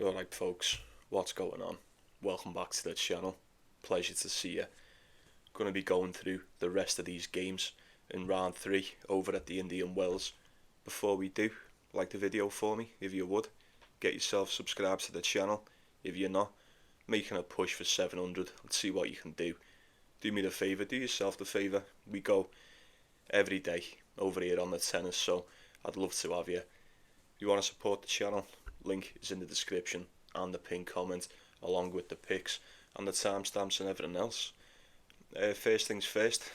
Alright folks, what's going on? Welcome back to the channel. Pleasure to see you. Going to be going through the rest of these games in round 3 over at the Indian Wells. Before we do, like the video for me if you would. Get yourself subscribed to the channel. If you're not, making a push for 700. Let's see what you can do. Do me the favour, do yourself the favour. We go every day over here on the tennis, so I'd love to have you. If you want to support the channel, link is in the description and the pinned comment, along with the pics and the timestamps and everything else. First things first,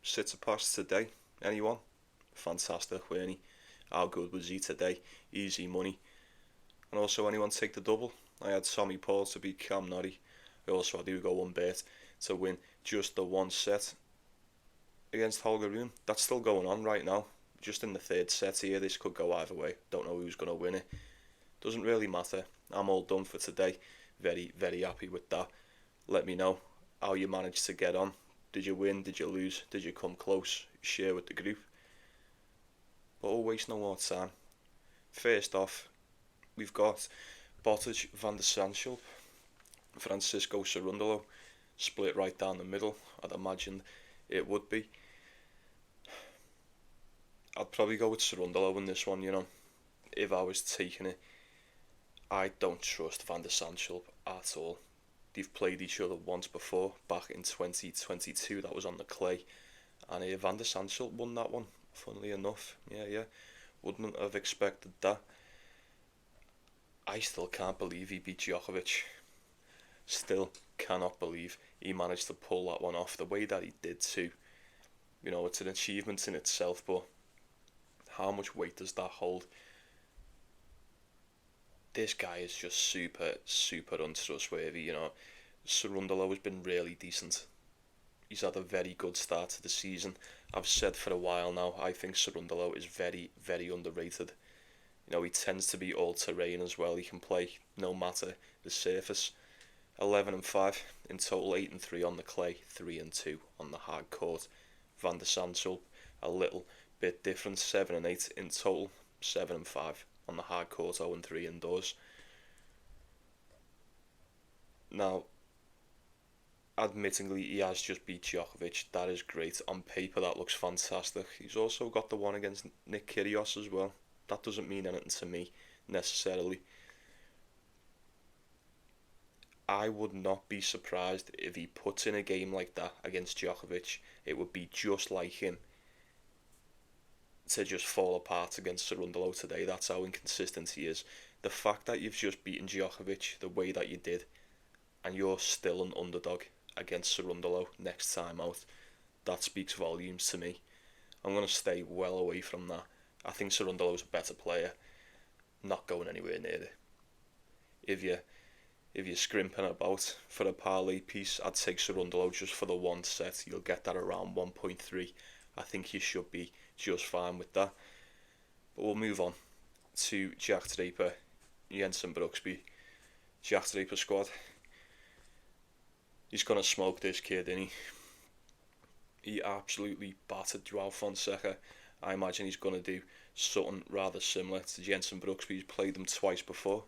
Tsitsipas today. Anyone? Fantastic, weren't he? How good was he today? Easy money. And also, anyone take the double? I had Tommy Paul to beat Cam Norrie. I also had Hugo Humbert to win just the one set against Holger Rune. That's still going on right now. Just in the third set here, this could go either way. Don't know who's going to win it. Doesn't really matter. I'm all done for today. Very, very happy with that. Let me know how you managed to get on. Did you win? Did you lose? Did you come close? Share with the group. But we'll waste no more time. First off, we've got Bottage van der Zandschulp, Francisco Cerundolo, split right down the middle. I'd imagined it would be. I'd probably go with Cerundolo in this one, you know. If I was taking it, I don't trust van der Zandschulp at all. They've played each other once before, back in 2022, that was on the clay. And van der Zandschulp won that one, funnily enough. Yeah. Wouldn't have expected that. I still can't believe he beat Djokovic. Still cannot believe he managed to pull that one off the way that he did too. You know, it's an achievement in itself, but how much weight does that hold? This guy is just super untrustworthy, you know. Cerundolo has been really decent. He's had a very good start to the season. I've said for a while now, I think Cerundolo is very, very underrated. You know, he tends to be all-terrain as well. He can play no matter the surface. 11-5 in total, 8-3 on the clay, 3-2 on the hard court. Van der Zandschulp, a little bit different, 7-8 in total, 7-5 on the hard court, 0-3 indoors. Now, admittingly, he has just beat Djokovic. That is great. On paper, that looks fantastic. He's also got the one against Nick Kyrgios as well. That doesn't mean anything to me, necessarily. I would not be surprised if he puts in a game like that against Djokovic. It would be just like him to just fall apart against Cerundolo today. That's how inconsistent he is. The fact that you've just beaten Djokovic the way that you did, and you're still an underdog against Cerundolo next time out, that speaks volumes to me. I'm going to stay well away from that. I think Cerundolo's a better player. Not going anywhere near it. If you're scrimping about for a parlay piece, I'd take Cerundolo just for the one set. You'll get that around 1.3. I think you should be just fine with that. But we'll move on to Jack Draper, Jensen Brooksby. Jack Draper squad. He's going to smoke this kid, isn't he? He absolutely battered Joao Fonseca. I imagine he's going to do something rather similar to Jensen Brooksby. He's played them twice before.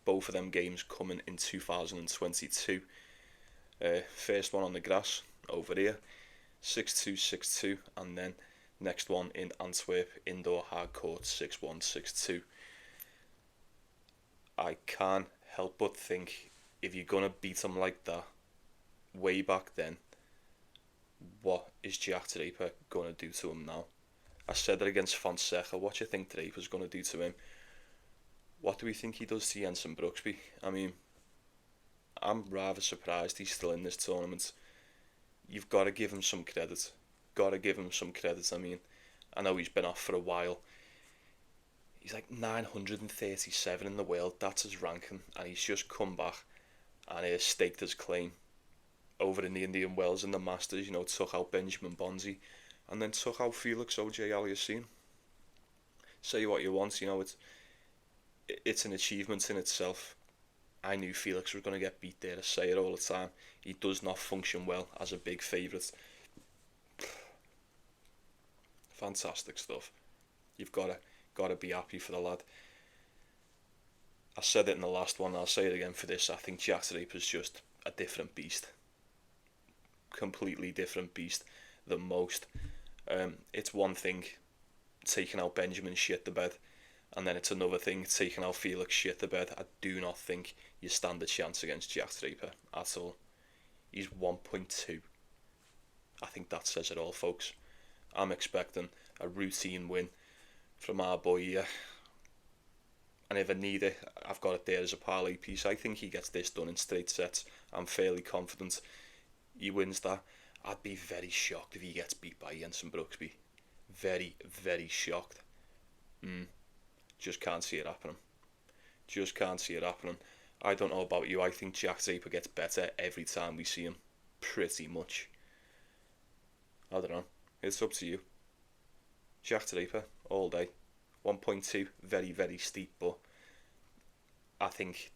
Both of them games coming in 2022. First one on the grass over here, 6-2, 6-2, and then next one in Antwerp, indoor hard court, 6-1, 6-2. I can't help but think, if you're going to beat him like that, way back then, what is Jack Draper going to do to him now? I said it against Fonseca. What do you think Draper's going to do to him? What do we think he does to Jensen Brooksby? I mean, I'm rather surprised he's still in this tournament. You've got to give him some credit. I mean, I know he's been off for a while. He's like 937 in the world. That's his ranking. And he's just come back and staked his claim over in the Indian Wells in the Masters. You know, took out Benjamin Bonzi. And then took out Felix Auger-Aliassime. Say what you want, you know, it's an achievement in itself. I knew Felix was going to get beat there. I say it all the time. He does not function well as a big favourite. Fantastic stuff. You've got to be happy for the lad. I said it in the last one, I'll say it again for this. I think Jack Draper's just a different beast. Completely different beast than most. It's one thing taking out Benjamin shit the bed, and then it's another thing taking out Felix shit the bed. I do not think you stand a chance against Jack Draper at all. He's 1.2. I think that says it all, folks. I'm expecting a routine win from our boy here. And if I need it, I've got it there as a parlay piece. I think he gets this done in straight sets. I'm fairly confident he wins that. I'd be very shocked if he gets beat by Jensen Brooksby. Very, very shocked. Just can't see it happening. Just can't see it happening. I don't know about you. I think Jack Draper gets better every time we see him. Pretty much. I don't know. It's up to you. Jack Draper, all day. 1.2, very, very steep, but I think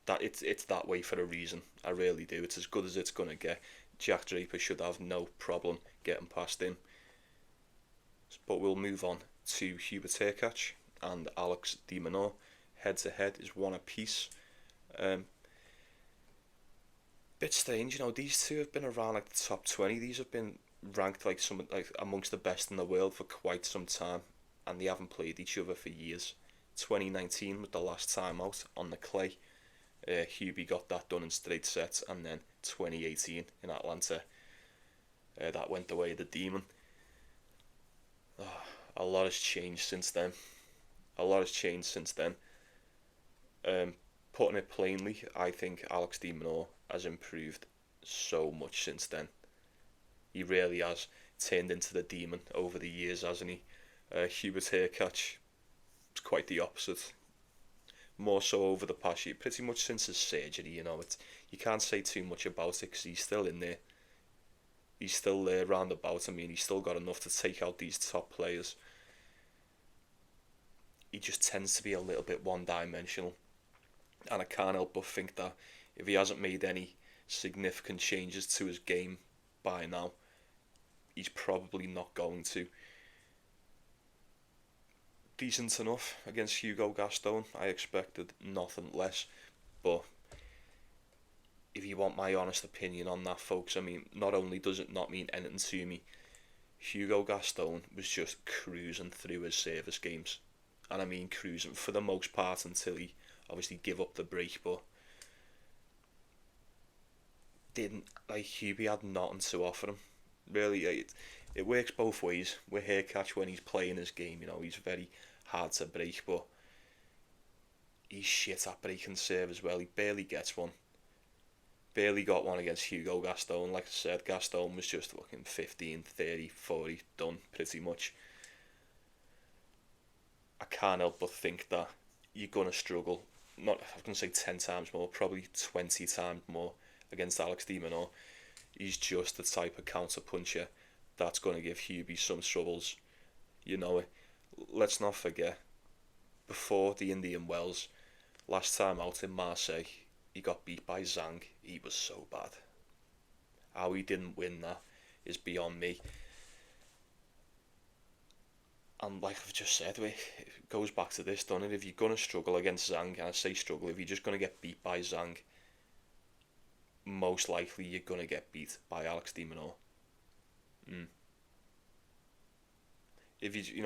that it's that way for a reason. I really do. It's as good as it's going to get. Jack Draper should have no problem getting past him. But we'll move on to Hurkacz and Alex de Minaur. Head to head is one apiece. Bit strange, these two have been around like the top 20. These have been ranked like amongst the best in the world for quite some time, and they haven't played each other for years. 2019 was the last time out on the clay. Hubie got that done in straight sets, and then 2018 in Atlanta, that went the way of the demon. A lot has changed since then. Putting it plainly, I think Alex de Minaur has improved so much since then. He really has turned into the demon over the years, hasn't he? Hurkacz is quite the opposite. More so over the past year, pretty much since his surgery. You can't say too much about it because he's still in there. He's still there round about. He's still got enough to take out these top players. He just tends to be a little bit one-dimensional. And I can't help but think that if he hasn't made any significant changes to his game by now, he's probably not going to. Decent enough against Hugo Gaston. I expected nothing less. But if you want my honest opinion on that, folks, not only does it not mean anything to me, Hugo Gaston was just cruising through his service games. And I mean cruising for the most part until he obviously give up the break, but Hubie had nothing to offer him. Really, it works both ways. With Hurkacz, when he's playing his game, he's very hard to break, but he's shit at breaking serve as well. He barely gets one. Barely got one against Hugo Gaston. Like I said, Gaston was just fucking 15, 30, 40, done pretty much. I can't help but think that you're going to struggle. I was going to say 10 times more, probably 20 times more against Alex de Minaur. He's just the type of counter-puncher that's going to give Hubie some troubles. Let's not forget, before the Indian Wells, last time out in Marseille, he got beat by Zhang. He was so bad. How he didn't win that is beyond me. And like I've just said, it goes back to this, doesn't it? If you're going to struggle against Zhang, and I say struggle, if you're just going to get beat by Zhang, most likely you're going to get beat by Alex de Minaur. If you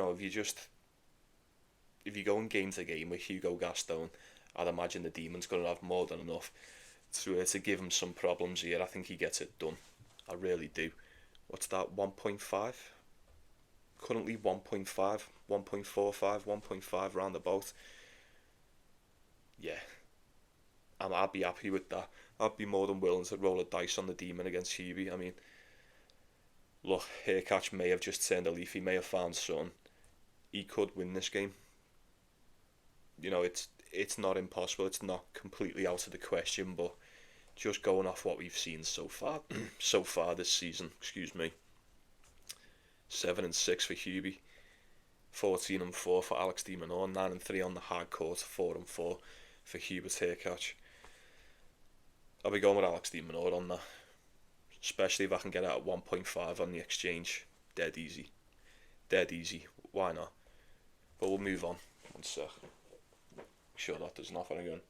go in game to game with Hugo Gaston, I'd imagine the demon's going to have more than enough to give him some problems here. I think he gets it done. I really do. What's that? 1.5? Currently 1.5, 1.45, 1.5 roundabout. Yeah, I'd be happy with that. I'd be more than willing to roll a dice on the demon against Hubie. Look, Hurkacz may have just turned a leaf. He may have found something. He could win this game. It's not impossible. It's not completely out of the question, but just going off what we've seen so far this season, 7-6 for Hubie, 14-4 for Alex de Minaur, 9-3 on the hard court, 4-4 for Hubert Hurkacz. I'll be going with Alex de Minaur on that, especially if I can get out at 1.5 on the exchange. Dead easy. Why not? But we'll move on. One sec. sure that does nothing again.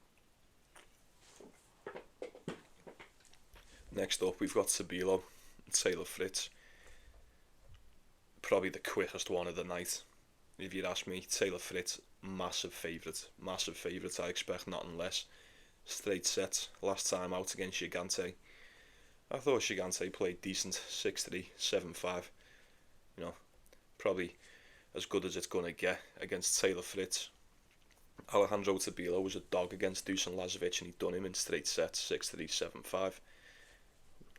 Next up, we've got Tabilo and Taylor Fritz. Probably the quickest one of the night. If you'd ask me, Taylor Fritz, massive favourite. I expect nothing less. Straight sets, last time out against Gigante. I thought Gigante played decent, 6-3, 7-5. You know, probably as good as it's going to get against Taylor Fritz. Alejandro Tabilo was a dog against Dusan Lazovic and he'd done him in straight sets, 6-3, 7-5.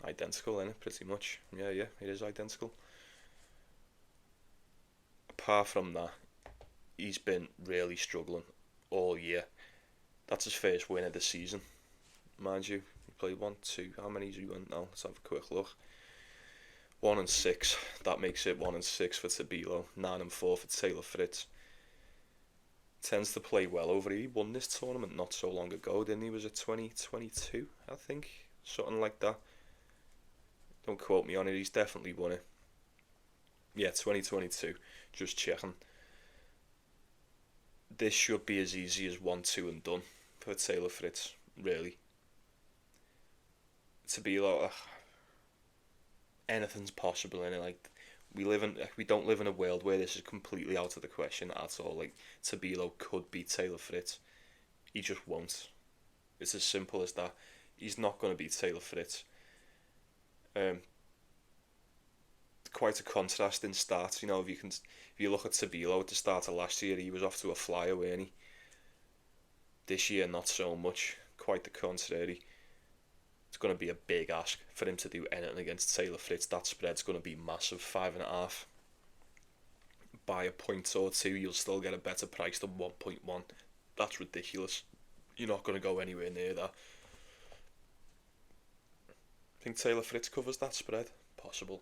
Identical, innit, pretty much. Yeah, it is identical. Apart from that, he's been really struggling all year. That's his first win of the season, mind you. He played 1, 2, how many did he win now? Let's have a quick look. 1-6, that makes it 1-6 for Tabilo, 9-4 for Taylor Fritz. Tends to play well over here. He won this tournament not so long ago, didn't he? Was it 2022, I think? Something like that. Don't quote me on it, he's definitely won it. Yeah, 2022, just checking. This should be as easy as 1-2 and done for Taylor Fritz, really. Tabilo, anything's possible in it. Like, we don't live in a world where this is completely out of the question at all. Like, Tabilo could beat Taylor Fritz, he just won't. It's as simple as that. He's not going to beat Taylor Fritz. Quite a contrast in starts. You know, if you look at Tabilo at the start of last year, he was off to a flyer, weren't he? This year, not so much. Quite the contrary. It's going to be a big ask for him to do anything against Taylor Fritz. That spread's going to be massive, 5.5. By a point or two, you'll still get a better price than 1.1. That's ridiculous. You're not going to go anywhere near that. I think Taylor Fritz covers that spread. Possible.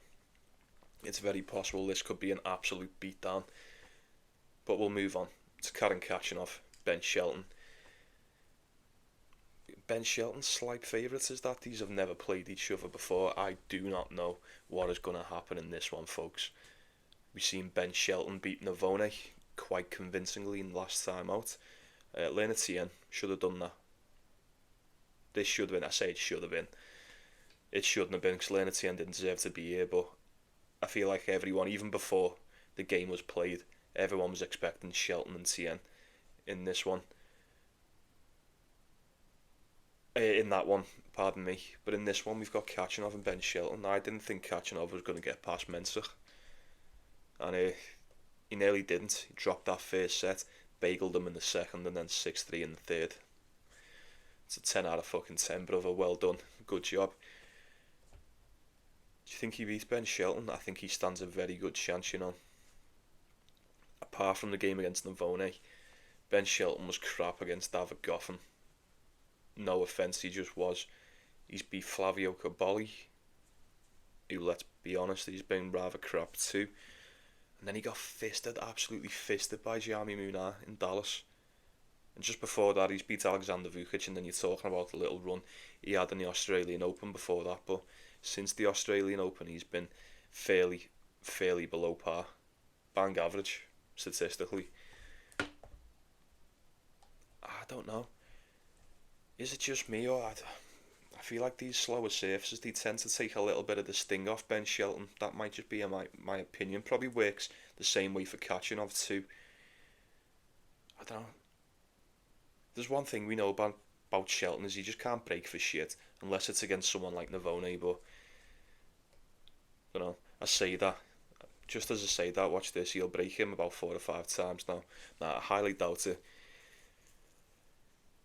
It's very possible this could be an absolute beatdown. But we'll move on to Khachanov, Ben Shelton. Ben Shelton's slight favourites is that these have never played each other before. I do not know what is going to happen in this one, folks. We've seen Ben Shelton beat Navone quite convincingly in the last time out. Lerner should have done that. This should have been, I say it should have been. It shouldn't have been because Lerner didn't deserve to be here, but I feel like everyone, even before the game was played, everyone was expecting Shelton and Tien in this one. In that one, pardon me. But in this one, we've got Khachanov and Ben Shelton. I didn't think Khachanov was going to get past Mensah. And he nearly didn't. He dropped that first set, bageled him in the second, and then 6-3 in the third. It's a 10 out of fucking 10, brother. Well done. Good job. Do you think he beats Ben Shelton? I think he stands a very good chance, you know. Apart from the game against Navone, Ben Shelton was crap against David Goffin. No offence, he just was. He's beat Flavio Cobolli, who, let's be honest, he's been rather crap too. And then he got absolutely fisted by Jaime Minaur in Dallas. And just before that, he's beat Alexander Vukic, and then you're talking about the little run he had in the Australian Open before that. But since the Australian Open, he's been fairly below par. Bang average, statistically. I don't know. Is it just me, or I feel like these slower surfaces, they tend to take a little bit of the sting off Ben Shelton. That might just be my opinion. Probably works the same way for Khachanov too. I don't know. There's one thing we know about Shelton is he just can't break for shit unless it's against someone like Navone. But you know, I say that. Just as I say that, watch this. He'll break him about 4 or 5 times now. Nah, I highly doubt it.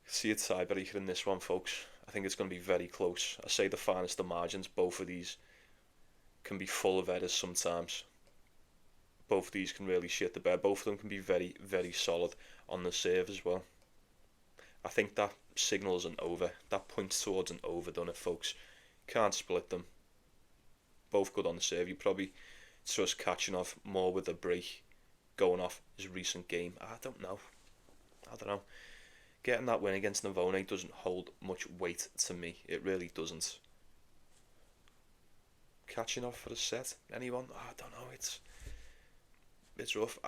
See a tiebreaker in this one, folks. I think it's going to be very close. I say the finest of margins. Both of these can be full of errors sometimes. Both of these can really shit the bed. Both of them can be very, very solid on the serve as well. I think that signals an over. That points towards an over, doesn't it, folks? Can't split them. Both good on the serve. You probably trust Khachanov more with a break going off his recent game. I don't know. Getting that win against Navone doesn't hold much weight to me. It really doesn't. Khachanov for a set? Anyone? I don't know. It's rough.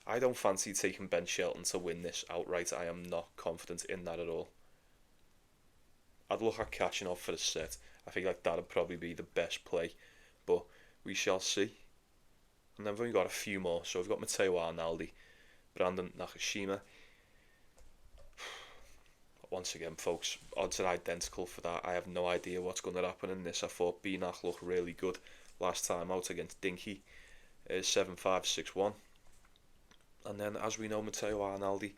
I don't fancy taking Ben Shelton to win this outright. I am not confident in that at all. I'd look at Khachanov for a set. I think like that'd probably be the best play, but we shall see. And then we've only got a few more. So we've got Matteo Arnaldi, Brandon Nakashima. Once again, folks, odds are identical for that. I have no idea what's going to happen in this. I thought BNP looked really good last time out against Dinky, 7-5, 6-1. And then, as we know, Matteo Arnaldi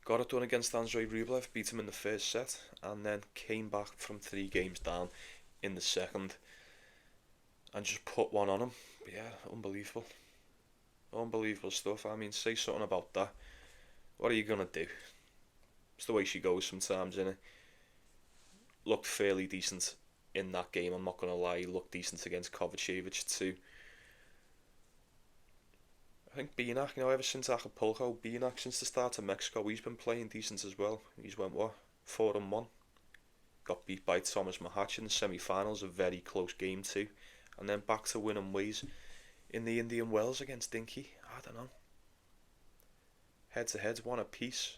got it done against Andrei Rublev, beat him in the first set, and then came back from 3 games down in the second and just put one on him. But yeah, unbelievable. Unbelievable stuff. I mean, say something about that. What are you going to do? It's the way she goes sometimes, innit? Looked fairly decent in that game, I'm not going to lie. He looked decent against Kovacevic too. I think BNP, ever since Acapulco, BNP since the start of Mexico, he's been playing decent as well. He's went, 4-1? Got beat by Thomas Mahac in the semi-finals, a very close game too. And then back to winning ways in the Indian Wells against Dinky. I don't know. Head-to-head, one apiece.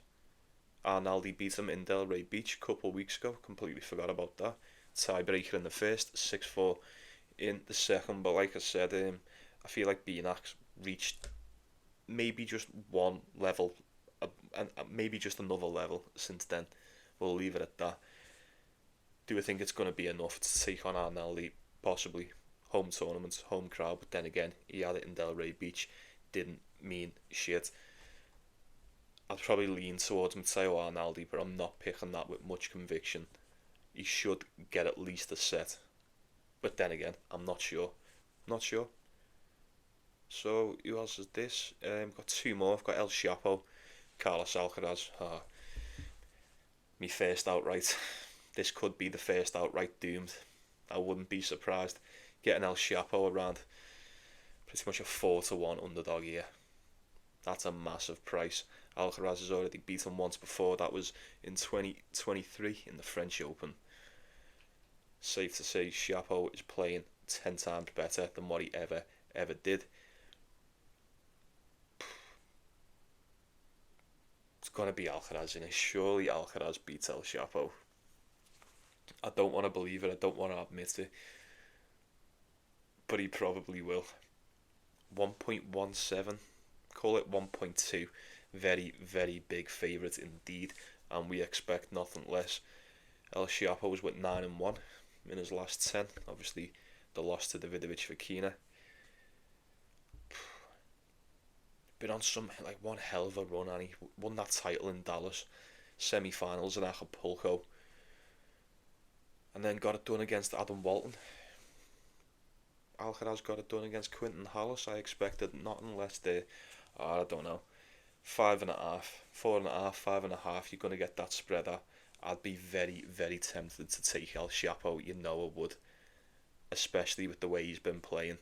Arnaldi beat him in Delray Beach a couple of weeks ago. Completely forgot about that. Tiebreaker in the first, 6-4 in the second. But like I said, I feel like BNP reached maybe just one level, and maybe just another level since then. We'll leave it at that. Do I think it's going to be enough to take on Arnaldi? Possibly. Home tournaments, home crowd, but then again, he had it in Delray Beach. Didn't mean shit. I'd probably lean towards Matteo Arnaldi, but I'm not picking that with much conviction. He should get at least a set. But then again, I'm not sure. Not sure. So, who else is this? Got 2 more. I've got El Chapo, Carlos Alcaraz. Me first outright. This could be the first outright doomed. I wouldn't be surprised. Getting El Chapo around pretty much a 4-1 underdog here. That's a massive price. Alcaraz has already beaten once before. That was in 2023 in the French Open. Safe to say, Chapo is playing 10 times better than what he ever did. It's gonna be Alcaraz in it. Surely Alcaraz beats El Chapo. I don't want to believe it. I don't want to admit it. But he probably will. 1.17. Call it 1.2. Very, very big favourite indeed. And we expect nothing less. El Chapo went 9-1 in his last 10. Obviously, the loss to Davidovich Fokina. Been on one hell of a run, and he won that title in Dallas. Semi-finals in Acapulco. And then got it done against Adam Walton. Alcaraz got it done against Quinton Hallis. I expected nothing less there. I don't know. 5.5, 4.5, 5.5. You're going to get that spread at. I'd be very, very tempted to take El Chapo. You know I would. Especially with the way he's been playing.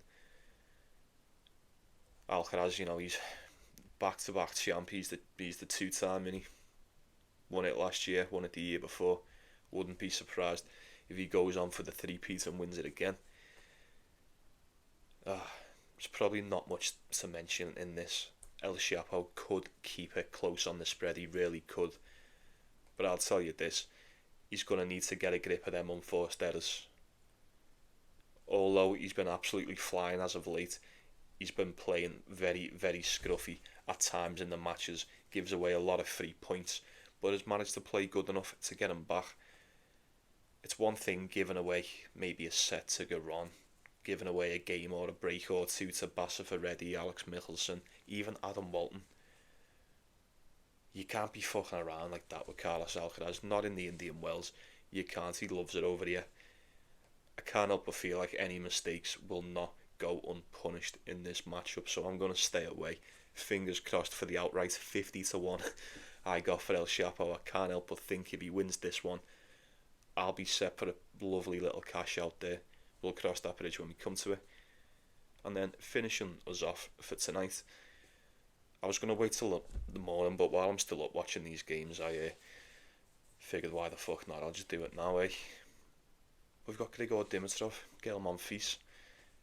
Alcaraz, he's back-to-back champ. He's the 2-time, and he won it last year, won it the year before. Wouldn't be surprised if he goes on for the 3-peat and wins it again. There's probably not much to mention in this. El Chapo could keep it close on the spread. He really could. But I'll tell you this. He's going to need to get a grip of them unforced errors. Although he's been absolutely flying as of late, he's been playing very, very scruffy at times in the matches. Gives away a lot of free points. But has managed to play good enough to get him back. It's one thing giving away maybe a set to Garon, giving away a game or a break or two to Bassafareddy, Alex Michelson, even Adam Walton. You can't be fucking around like that with Carlos Alcaraz. Not in the Indian Wells. You can't. He loves it over here. I can't help but feel like any mistakes will not go unpunished in this matchup, so I'm going to stay away. Fingers crossed for the outright 50-1 I got for El Chapo. I can't help but think if he wins this one, I'll be set for a lovely little cash out there. We'll cross that bridge when we come to it. And then finishing us off for tonight, I was going to wait till the morning, but while I'm still up watching these games, I figured why the fuck not, I'll just do it now, eh? We've got Grigor Dimitrov, Gael Monfils,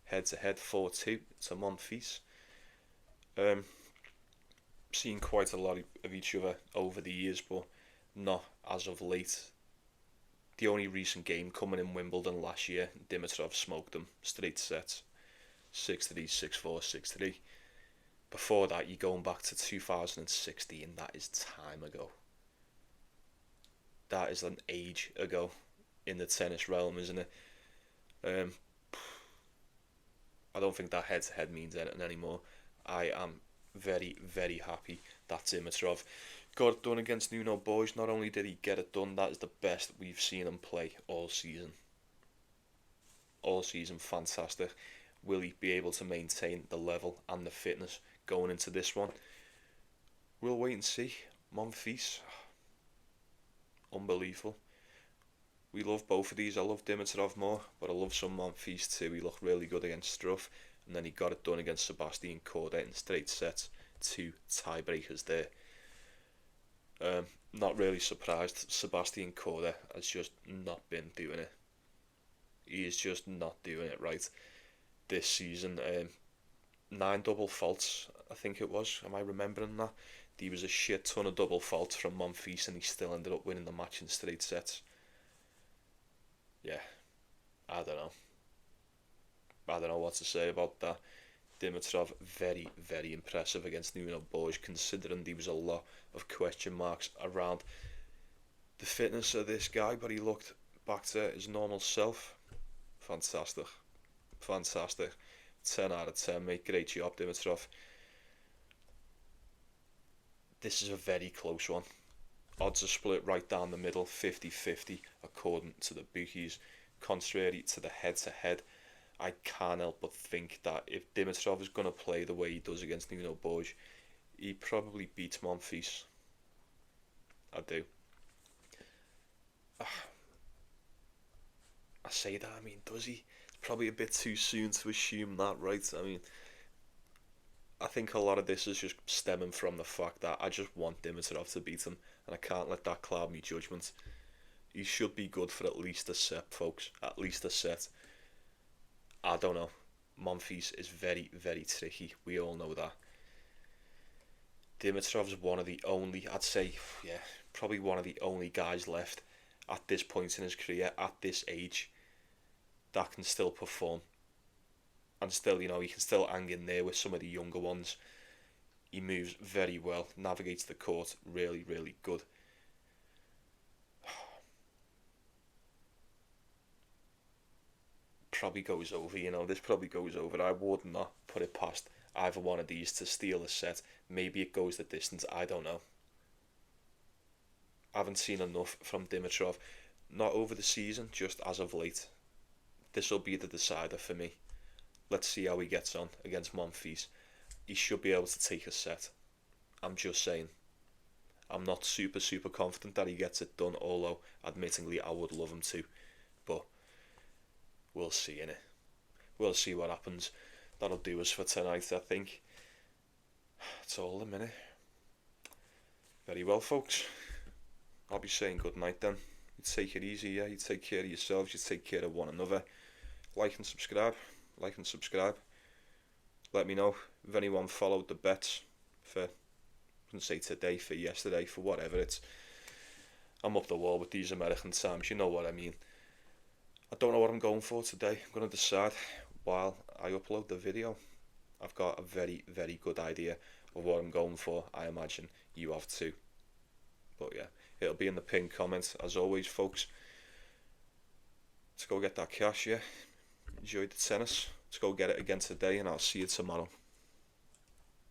head to head 4-2 to Monfils. seen quite a lot of each other over the years, but not as of late. The only recent game coming in Wimbledon last year, Dimitrov smoked them straight sets, 6-3, 6-4, 6-3. Before that, you're going back to 2016. That is time ago. That is an age ago in the tennis realm, isn't it? I don't think that head-to-head means anything anymore. I am very, very happy that Dimitrov got it done against Nuno Boys. Not only did he get it done, that is the best we've seen him play all season. All season, fantastic. Will he be able to maintain the level and the fitness going into this one? We'll wait and see. Monfils, unbelievable. We love both of these. I love Dimitrov more, but I love some Monfils too. He looked really good against Struff, and then he got it done against Sebastian Korda in straight sets. 2 tiebreakers there. Not really surprised. Sebastian Korda has just not been doing it. He is just not doing it right this season. 9 double faults, I think it was. Am I remembering that? There was a shit ton of double faults from Monfils, and he still ended up winning the match in straight sets. Yeah, I don't know what to say about that. Dimitrov, very, very impressive against Nuno Boys, considering there was a lot of question marks around the fitness of this guy, but he looked back to his normal self. Fantastic. 10 out of 10, mate. Great job, Dimitrov. This is a very close one. Odds are split right down the middle, 50-50 according to the bookies. Contrary to the head-to-head, I can't help but think that if Dimitrov is going to play the way he does against Nuno Bois, he probably beats Monfils. I do. I say that, I mean, does he? It's probably a bit too soon to assume that, right? I mean, I think a lot of this is just stemming from the fact that I just want Dimitrov to beat him, and I can't let that cloud my judgment. He should be good for at least a set, folks. At least a set. I don't know. Monfils is very, very tricky. We all know that. Dimitrov's one of the only, I'd say, yeah, probably one of the only guys left at this point in his career, at this age, that can still perform. And still, you know, he can still hang in there with some of the younger ones. He moves very well, navigates the court really, really good. Probably goes over, you know, this probably goes over. I would not put it past either one of these to steal a set. Maybe it goes the distance, I don't know. I haven't seen enough from Dimitrov, not over the season, just as of late. This will be the decider for me. Let's see how he gets on against Monfils. He should be able to take a set. I'm just saying. I'm not super confident that he gets it done, although admittingly I would love him to. But we'll see, innit? We'll see what happens. That'll do us for tonight, I think. That's all in a minute. Very well, folks. I'll be saying good night then. You take it easy, yeah? You take care of yourselves, you take care of one another. Like and subscribe. Let me know if anyone followed the bets for, I wouldn't say today, for yesterday, for whatever. I'm up the wall with these American times, you know what I mean. I don't know what I'm going for today. I'm going to decide while I upload the video. I've got a very, very good idea of what I'm going for. I imagine you have too. But yeah, it'll be in the pinned comments as always, folks. Let's go get that cash, yeah? Enjoyed the tennis. Let's go get it again today, and I'll see you tomorrow.